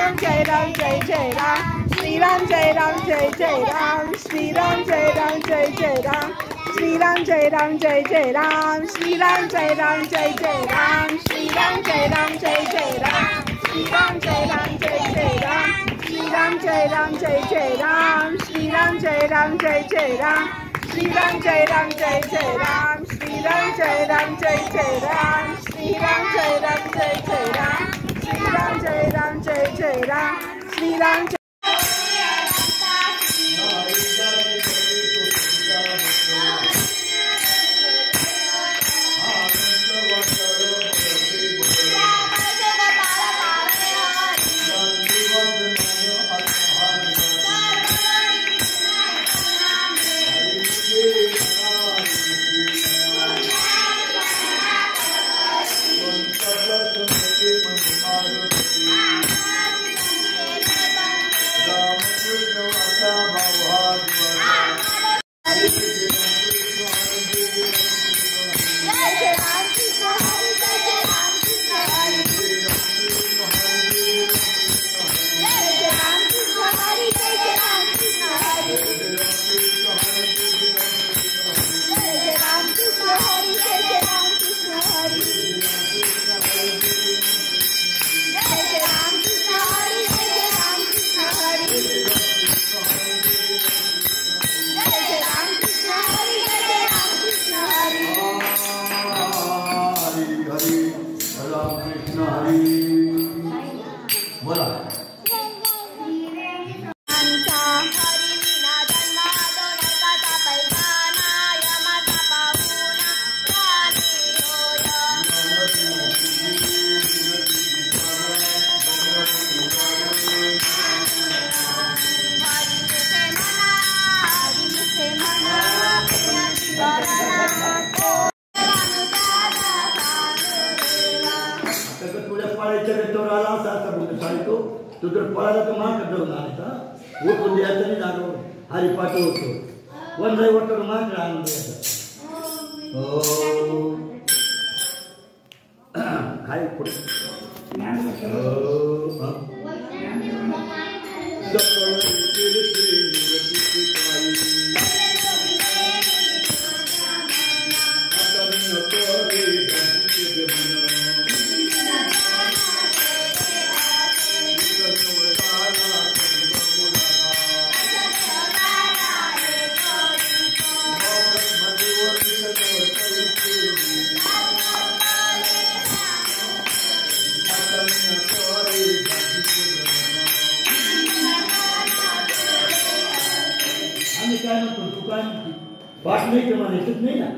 Ram, Jai Ram, Jai Jai Ram. Shri Ram, Jai Ram, Jai Jai Ram. Shri Ram, Jai Ram, Jai Jai Ram. Shri Ram, Jai Ram, Jai Jai Ram. Shri Ram, Jai Ram, Jai Jai Ram. Shri Ram, Jai Ram, Jai Jai Ram. Shri Ram, Jai Ram, Jai Jai Ram. Shri Ram, Jai Ram, Jai Jai Ram. Shri Ram, Jai Ram, Jai Jai Ram. Shri Ram, Jai Ram, Jai Jai Ram. Shri Ram, Jai Ram, Jai Jai Ram. Shri Ram, Jai Ram, Jai Jai Ram. Shri Ram, Jai Ram, Jai Jai Ram. Shri Ram. तो जर पळाला तर माग धरून आणायचा उठून द्यायचं नाही जाणं हरिपाठ होतो वन जाई वाटतं माग आणून द्यायचं हो काय पुढे पाठ नहीं के माने कुछ नहीं ना